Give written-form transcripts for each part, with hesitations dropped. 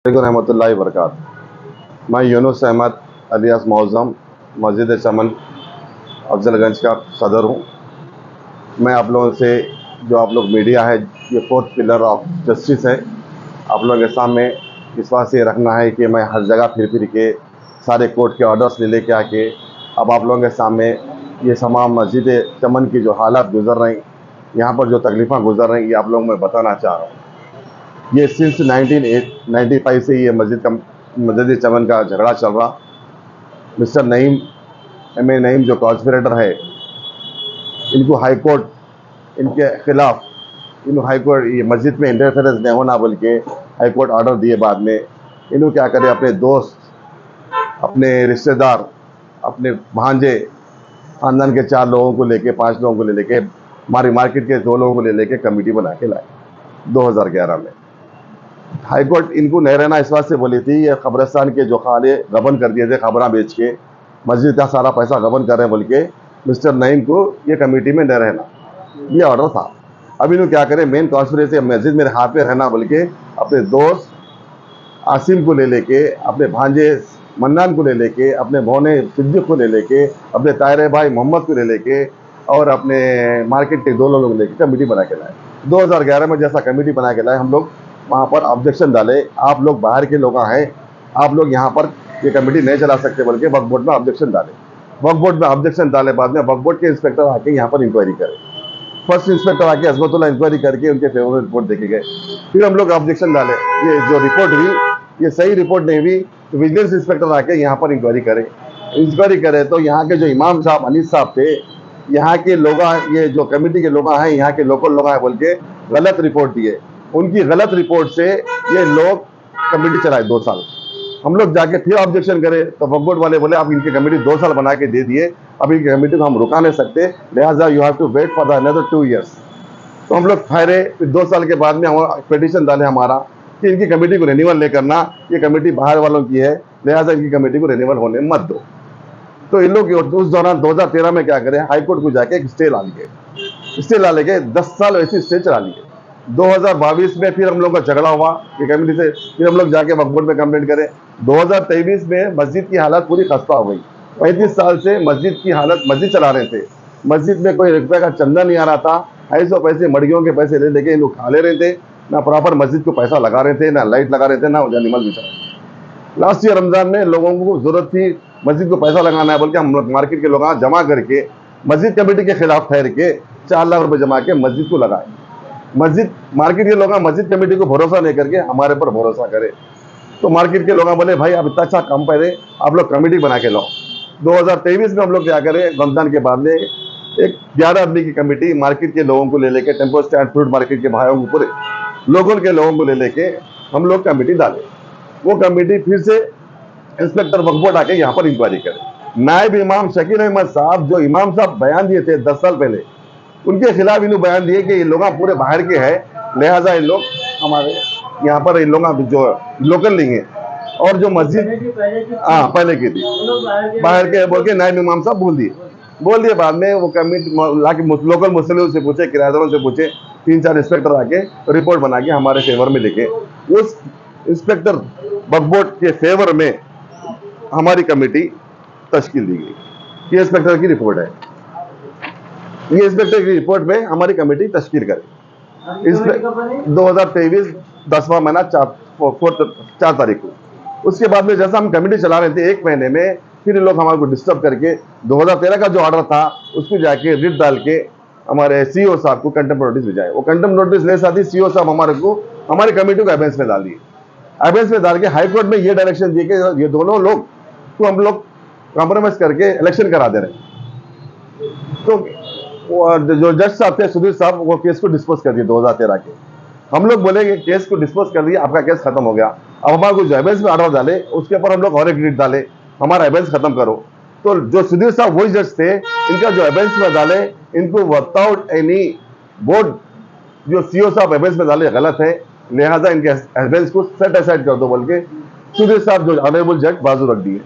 रहमतुल्लाहि वबरकात। मैं यूनुस अहमद अलियास मौज़म मस्जिद चमन अफजलगंज का सदर हूँ। मैं आप लोगों से, जो आप लोग मीडिया है, ये फोर्थ पिलर ऑफ जस्टिस है, आप लोगों के सामने विश्वास ये रखना है कि मैं हर जगह फिर फिर के सारे कोर्ट के ऑर्डर्स ले लेके आके अब आप लोगों के सामने ये तमाम मस्जिद चमन की जो हालात गुजर रही, यहाँ पर जो तकलीफ़ें गुजर रही, ये आप लोगों को मैं बताना चाह रहा हूँ। ये सिंस 1995 से ये मस्जिद चमन का झगड़ा चल रहा। Mister Naeem, M A Naeem, जो कॉन्स्पिरेटर है, इनको हाई कोर्ट इनके खिलाफ, इन्होंने हाई कोर्ट ये मस्जिद में इंटरफेरेंस नहीं होना बोल के हाई कोर्ट ऑर्डर दिए। बाद में इन्होंने क्या करे, अपने दोस्त, अपने रिश्तेदार, अपने भांजे, खानदान के 4 लोगों को लेके, 5 लोगों को ले लेके, हमारी मार्केट के 2 लोगों को ले लेके कमेटी बना के लाए 2011 में। हाई कोर्ट इनको नहीं रहना इस बात से बोली थी, ये कब्रिस्तान के जो खाले गबन कर दिए थे, खबरा बेच के मस्जिद का सारा पैसा गबन कर रहे हैं बोल के मिस्टर नईम को ये कमेटी में न रहना, ये ऑर्डर था। अब इन्होंने क्या करें, मेन कॉन्स्पिरेसी मस्जिद मेरे हाथ पे रहना बोल के अपने दोस्त आसिम को ले लेके, अपने भांजे मन्नान को ले लेके, अपने भौने सिद्दीक को ले लेके, अपने तायरे भाई मोहम्मद को ले लेके और अपने मार्केट के 2 लोगों को लेके कमेटी बना के लाए। 2011 में जैसा कमेटी बना के लाए, हम लोग वहाँ पर ऑब्जेक्शन डाले, आप लोग बाहर के लोग हैं, आप लोग यहाँ पर ये कमेटी नहीं चला सकते बोल के वक्फ बोर्ड में ऑब्जेक्शन डाले। वक्फ बोर्ड में ऑब्जेक्शन डाले, बाद में वक्फ बोर्ड के इंस्पेक्टर आके यहाँ पर इंक्वायरी करे। फर्स्ट इंस्पेक्टर आके अजमतुल्ला इंक्वायरी करके उनके फेवर में रिपोर्ट देखे गए। फिर हम लोग ऑब्जेक्शन डाले, ये जो रिपोर्ट हुई ये सही रिपोर्ट नहीं हुई, तो विजिलेंस इंस्पेक्टर आके यहाँ पर इंक्वायरी करे तो यहाँ के जो इमाम साहब अनीस साहब थे, यहाँ के लोग, ये जो कमेटी के लोग हैं, यहाँ के लोकल लोग हैं बोल के गलत रिपोर्ट दिए। उनकी गलत रिपोर्ट से ये लोग कमेटी चलाए 2 साल। हम लोग जाके फिर ऑब्जेक्शन करे तो वक्फ बोर्ड वाले बोले आप इनकी कमेटी 2 साल बना के दे दिए, अब इनकी कमेटी को हम रुका नहीं सकते, लिहाजा you have to wait for the another 2 years. तो हम लोग ठहरे, फिर 2 साल के बाद में हम पिटीशन डाले हमारा कि इनकी कमेटी को रिन्यूअल नहीं करना, ये कमेटी बाहर वालों की है, लिहाजा इनकी कमेटी को रिन्यूअल होने मत दो। तो इन लोग उस दौरान 2013 में क्या करें, हाई कोर्ट को जाके एक स्टे ला लेके 10 साल वैसी स्टे चला लिए। 2022 में फिर हम लोग का झगड़ा हुआ कि कमेटी से, फिर हम लोग जाके वक्फ बोर्ड में कंप्लेंट करें। 2023 में मस्जिद की हालत पूरी खस्ता हो गई। 35 साल से मस्जिद की हालत, मस्जिद चला रहे थे, मस्जिद में कोई रुपये का चंदा नहीं आ रहा था, 250 पैसे मड़ियों के पैसे ले लेके लोग खा ले रहे थे, ना प्रॉपर मस्जिद को पैसा लगा रहे थे, ना लाइट लगा रहे थे, ना एनिमल बिछा रहे थे। लास्ट ईयर रमजान में लोगों को जरूरत थी मस्जिद को पैसा लगाना है बोल के हम लोग मार्केट के लोग जमा करके मस्जिद कमेटी के खिलाफ ठहर के 4 लाख रुपए जमा के मस्जिद को लगाए। मस्जिद मार्केट के लोग मस्जिद कमेटी को भरोसा नहीं करके हमारे पर भरोसा करे, तो मार्केट के लोग बोले भाई आप इतना अच्छा काम पहले आप लोग कमेटी बना के लाओ। 2023 में हम लोग क्या करें, रमजान के बाद में एक 11 आदमी की कमेटी मार्केट के लोगों को ले लेके, टेम्पो स्टैंड फ्रूट मार्केट के भाइयों को, पूरे लोकल के लोगों को ले लेके हम लोग कमेटी डाले। वो कमेटी फिर से इंस्पेक्टर वक्फ बोर्ड आके यहाँ पर इंक्वायरी करे। नायब इमाम शकील अहमद साहब, जो इमाम साहब बयान दिए थे 10 साल पहले, उनके खिलाफ इन्होंने बयान दिए कि ये लोग पूरे बाहर के हैं, लिहाजा इन लोग हमारे यहाँ पर इन लोग जो लोकल नहीं है, और जो मस्जिद पहले की थी बाहर के बोल के नायब इमाम साहब बोल दिए। बाद में वो कमेटी लाके लोकल मुस्लिमों से पूछे, किराएदारों से पूछे, 3-4 इंस्पेक्टर आके रिपोर्ट बना के हमारे फेवर में लिखे। उस इंस्पेक्टर वक्फ बोर्ड के फेवर में हमारी कमेटी तश्कील दी गई। ये इंस्पेक्टर की रिपोर्ट है, ये इंस्पेक्टर की रिपोर्ट में हमारी कमेटी तश्कील करे। इसमें 2023 10वां महीना 4 तारीख को, उसके बाद में जैसा हम कमेटी चला रहे थे 1 महीने में, फिर ये लोग हमारे को डिस्टर्ब करके 2013 का जो ऑर्डर था उसको जाके रिट डाल के हमारे सीईओ साहब को कंटेम्प्ट नोटिस भेजाए। वो कंटेम्प्ट नोटिस ले साथ ही सीईओ साहब हमारी कमेटी को एबेंस में डाल दिए। एबेंस में डाल के हाई कोर्ट में ये डायरेक्शन दिए कि ये दोनों लोग तो हम लोग कॉम्प्रोमाइज करके इलेक्शन करा दे रहे। तो जो जज साहब थे सुधीर साहब, वो केस को डिस्पोज कर दिए 2013 के। हम लोग बोले कि केस को डिस्पोज कर दिया, आपका केस खत्म हो गया। अब हमारे को जो एबेंस में ऑर्डर डाले उसके ऊपर हम लोग और एक रिट डाले, हमारा एबेंस खत्म करो। तो जो सुधीर साहब वही जज थे, इनका जो एबेंस में डाले, इनको विदाउट एनी बोर्ड जो सीईओ साहब एबेंस में डाले गलत है, लिहाजा इनके एबेंस को सेट असाइड कर दो बोल के सुधीर साहब जो ऑनरेबल जज बाजू रख दिए।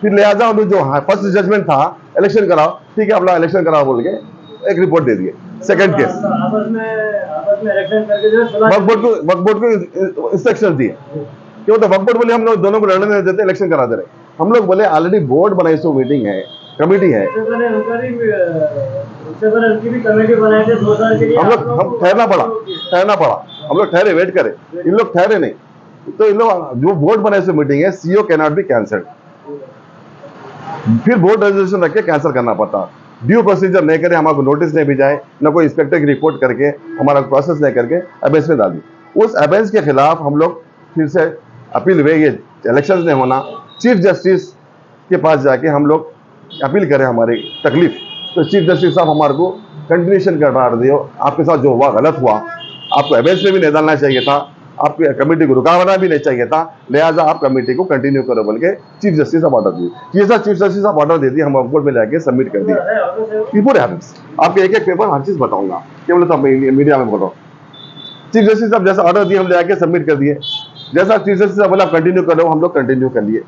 फिर लिहाजा हम जो फर्स्ट जजमेंट था इलेक्शन कराओ, ठीक है आप लोग इलेक्शन कराओ बोल के एक रिपोर्ट दे दिए। सेकंड केस वक्फ बोर्ड को इंस्ट्रक्शन दिए क्यों? तो वक्फ बोर्ड बोले हम लोग दोनों को लड़ने नहीं देते, इलेक्शन करा दे रहे। हम लोग बोले ऑलरेडी बोर्ड बनाई, सो मीटिंग है, कमेटी है, उनकी भी कमेटी बनाई थी 2 साल के लिए। हम ठहरना पड़ा, हम लोग ठहरे, वेट करे, इन लोग ठहरे नहीं। तो इन लोग जो बोर्ड बनाए सो मीटिंग है, CO can not be cancelled, फिर बोर्ड रेजोल्यूशन रख के कैंसिल करना पड़ता। ड्यू प्रोसीजर नहीं करे, हमारे नोटिस नहीं भेजाए, न कोई इंस्पेक्टर की रिपोर्ट करके, हमारा प्रोसेस नहीं करके अबेंस में डाल दी। उस अबेंस के खिलाफ हम लोग फिर से अपील हुए, ये इलेक्शन नहीं होना, चीफ जस्टिस के पास जाके हम लोग अपील करें हमारी तकलीफ। तो चीफ जस्टिस साहब हमारे को कंटिन्यूशन करवा दियो, आपके साथ जो हुआ गलत हुआ, आपको अबेंस में भी नहीं डालना चाहिए था, आपकी कमेटी को रुकावना भी नहीं चाहिए था, लिहाजा आप कमेटी को कंटिन्यू करो बोल के चीफ जस्टिस साहब ऑर्डर दिए। ये सब चीफ जस्टिस साहब ऑर्डर दे दिए, हम कोर्ट में जाके सबमिट कर दिए। पूरे हैबिट्स आपके एक एक पेपर हर चीज बताऊंगा, केवल तो मीडिया में बोलो। चीफ जस्टिस साहब जैसा ऑर्डर दिए हम जाके सबमिट कर दिए, जैसा चीफ जस्टिस साहब बोला कंटिन्यू करो, हम लोग कंटिन्यू कर लिए।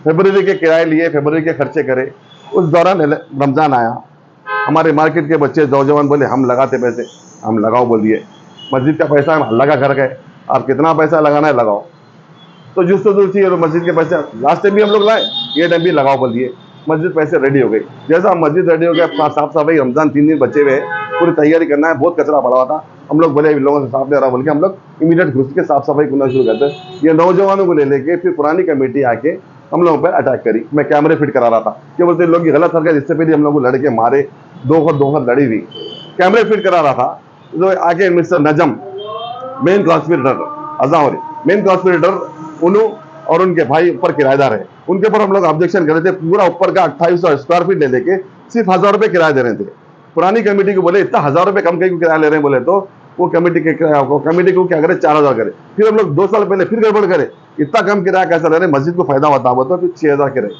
फरवरी के किराए लिए, फरवरी के खर्चे करे। उस दौरान रमजान आया, हमारे मार्केट के बच्चे नौजवान बोले हम लगाते पैसे, हम लगाओ बोल दिए। मस्जिद का पैसा हम अल्लाह का घर गए, आप कितना पैसा लगाना है लगाओ। तो जिस तो दूर चाहिए मस्जिद के पैसे लास्ट टाइम भी हम लोग लाए, ये टाइम भी लगाओ बोल दिए। मस्जिद पैसे रेडी हो गई, जैसा मस्जिद रेडी हो गया, साफ सफाई, रमजान 3 दिन बचे हुए, पूरी तैयारी करना है, बहुत कचरा पड़ा हुआ था। हम लोग बोले इन लोगों से साफ नहीं रहा बोल के हम लोग इमीडिएट घुस के साफ सफाई करना शुरू करते। ये नौजवानों को ले लेके फिर पुरानी कमेटी आके हम लोगों पर अटैक करी। मैं कैमरे फिट करा रहा था, क्या बोलते लोग की गलत हरकत, इससे पहले हम लोग को लड़के मारे, दो वक्त लड़ी हुई, कैमरे फिट करा रहा था। तो आगे मिस्टर नजम, मेन कॉन्स्पिरेटर, अजावरी मेन कॉन्स्पिरेटर, उन्हों और उनके भाई ऊपर किराएदार है, उनके ऊपर हम लोग ऑब्जेक्शन कर रहे थे। पूरा ऊपर का 2800 स्क्वायर फीट ले लेके सिर्फ 1000 रुपए किराया दे रहे थे। पुरानी कमेटी को बोले इतना 1000 रुपए कम कहीं किराया ले रहे हैं, बोले तो वो कमेटी के कमेटी को क्या करे 4000 करे। फिर हम लोग 2 साल पहले फिर गड़बड़ करे, इतना कम किराया कैसा ले रहे हैं, मस्जिद को फायदा होता हो तो फिर 6000 किराए।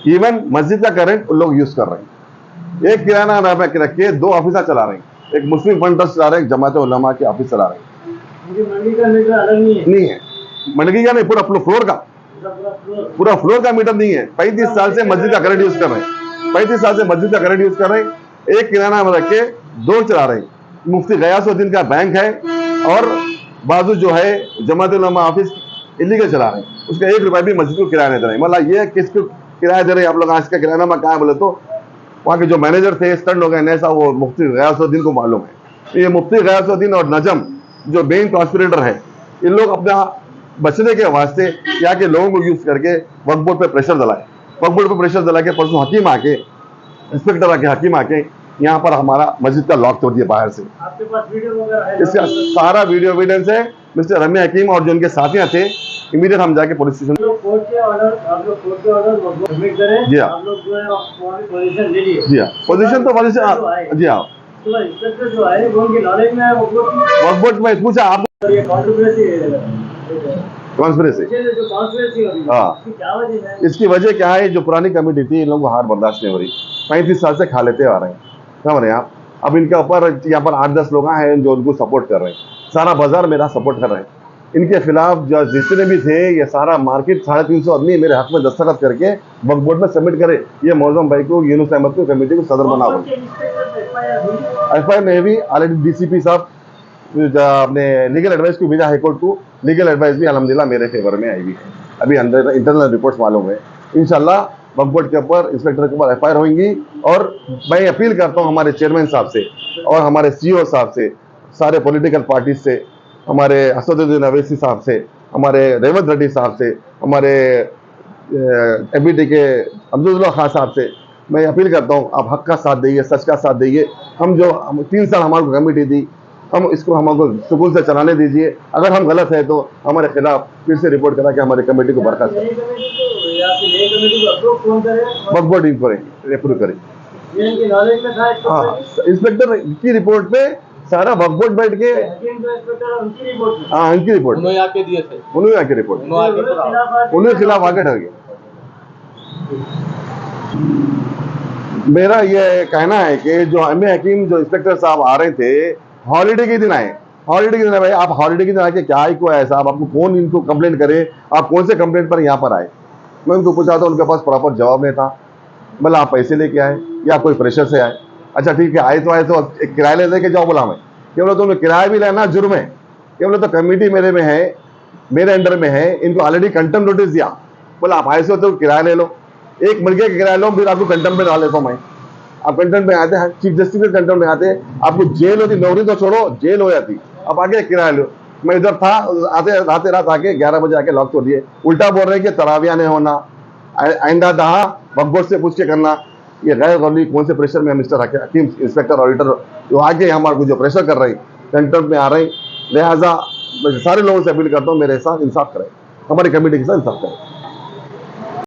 इवन मस्जिद का करंट उन लोग यूज कर रहे हैं। एक किराना रख के 2 ऑफिसा चला रहे हैं, एक मुस्लिम फंड ट्रस्ट चला रहे हैं, जमात उलमा के ऑफिस चला रहे हैं। मंडी का मीटर अलग नहीं है, मंडी का नहीं, पूरा फ्लोर का, पूरा फ्लोर का मीटर नहीं है। 35 साल से मस्जिद का करंट यूज कर रहे हैं, 35 साल से मस्जिद का करंट यूज कर रहे हैं। एक किराना में रख के 2 चला रहे हैं। मुफ्ती गयासुद्दीन का बैंक है और बाजू जो है जमात उलमा ऑफिस इलीगल चला रहे हैं, उसका 1 रुपया भी मस्जिद को किराया नहीं दे रहे हैं। मतलब ये किसको किराया दे रहे हैं आप लोग? आज का किराना में कहा बोले तो वहाँ के जो मैनेजर थे स्टंट हो गए ऐसा, वो मुफ्ती गयासुद्दीन को मालूम है। ये मुफ्ती गयासुद्दीन और नजम जो मेन कॉन्स्पिरेटर है, इन लोग अपना बचने के वास्ते यहाँ के लोगों को यूज करके वक्फ बोर्ड पे प्रेशर दिलाए। वक्फ बोर्ड पे प्रेशर दिला के परसों हकीम आके, इंस्पेक्टर आके, हकीम आके यहाँ पर हमारा मस्जिद का लॉक तोड़ दिया बाहर से। आपके पास वीडियो वगैरह है? इसका सारा वीडियो एविडेंस है। मिस्टर रम्या हकीम और जो उनके साथियां थे, इमीडिएट हम जाके पुलिस स्टेशन। आप लोग कोर्ट के ऑर्डर सबमिट करें। जी हाँ, आप लोग जो है पोजीशन ले लिए। जी हाँ, पोजीशन तो पोजीशन, जी हाँ। तो इंस्पेक्टर जो है वो उनकी नॉलेज में है, वक्फ बोर्ड में पूछा आप ये कॉन्ट्रोवर्सी कॉन्स्पिरेसी, जो कॉन्ट्रोवर्सी हो रही है, हाँ, इसकी क्या वजह है? इसकी वजह क्या है? जो पुरानी कमेटी थी, इन लोगों को हार बर्दाश्त नहीं हो रही, 35 साल से खा लेते आ रहे हैं, समझ रहे हैं आप। अब इनके ऊपर यहाँ पर 8-10 लोग हैं जो उनको सपोर्ट कर रहे हैं, सारा बाजार मेरा सपोर्ट कर रहे हैं। इनके खिलाफ जो जितने भी थे, ये सारा मार्केट 350 आदमी मेरे हक में दस्तखत करके वक्फ बोर्ड में सबमिट करे। ये मौजूम भाई को, यूनुस अहमद को कमेटी को सदर बना। FIR में भी ऑलरेडी DCP साहब अपने लीगल एडवाइस को भेजा हाईकोर्ट को। लीगल एडवाइस भी अल्हम्दुलिल्लाह मेरे फेवर में आई हुई है। अभी अंदर इंटरनल रिपोर्ट्स मालूम है, इंशाल्लाह वक्फ बोर्ड के ऊपर, इंस्पेक्टर के ऊपर FIR होंगी। और मैं अपील करता हूँ हमारे चेयरमैन साहब से और हमारे CEO साहब से, सारे पॉलिटिकल पार्टी से, हमारे असदुद्दीन अवैसी साहब से, हमारे रेवंत रेड्डी साहब से, हमारे MPT के अब्दुल्ला खान साहब से मैं अपील करता हूँ, आप हक का साथ दीजिए, सच का साथ दीजिए। हम जो 3 साल हमारे को कमेटी दी, हम इसको हमको सुकून से चलाने दीजिए। अगर हम गलत है तो हमारे खिलाफ फिर से रिपोर्ट करा के हमारी कमेटी को बर्खास्त करें, वक्फ बोर्ड अप्रूव करें। हाँ, इंस्पेक्टर की रिपोर्ट पे सारा वक्फ बोर्ड बैठ के, हाँ उनकी रिपोर्ट, उन्होंने आके रिपोर्ट, उन्होंने खिलाफ आके ठहर गया। मेरा ये कहना है कि जो MA हकीम, जो इंस्पेक्टर साहब आ रहे थे, हॉलीडे के दिन आए, हॉलीडे के दिन भाई, आप हॉलीडे के दिन आके क्या ही को है साहब, आपको कौन इनको कंप्लेंट करे, आप कौन से कंप्लेंट पर यहाँ पर आए? मैं उनको पूछा था, उनके पास प्रॉपर जवाब नहीं था। बोला आप पैसे लेके आए या कोई प्रेशर से आए? अच्छा ठीक है, आए तो एक किराया ले दे के जाओ। बोला मैं, क्या बोला तुमने किराया भी लेना जुर्म है? क्या बोला तो कमेटी मेरे में है, मेरे अंडर में है, इनको ऑलरेडी कंटेम्प्ट नोटिस दिया, बोला आप ऐसे होते हो किराया ले लो, 1 महीने का किराया लो, फिर आपको कंटेम्प्ट में डाल देता हूँ मैं। आप कंटेम्प्ट में आते हैं, चीफ जस्टिस के कंटेम्प्ट में आते हैं, आपको जेल होती, नौकरी तो छोड़ो जेल हो जाती, अब आगे किराया लो। मैं इधर था, आते रात आके 11 बजे आके लॉक तोड़ दिए, उल्टा बोल रहे हैं कि तराविया नहीं होना, आइंदा दहा वक्फ से पूछ के करना। ये गैर कानूनी कौन से प्रेशर में मिस्टर हकीम इंस्पेक्टर ऑडिटर जो आगे हमारे को जो प्रेशर कर रहे हैं, कंटेम्प्ट में आ रहे हैं। लिहाजा मैं सारे लोगों से अपील करता हूँ मेरे साथ इंसाफ करें, हमारी कमेटी के साथ इंसाफ करें।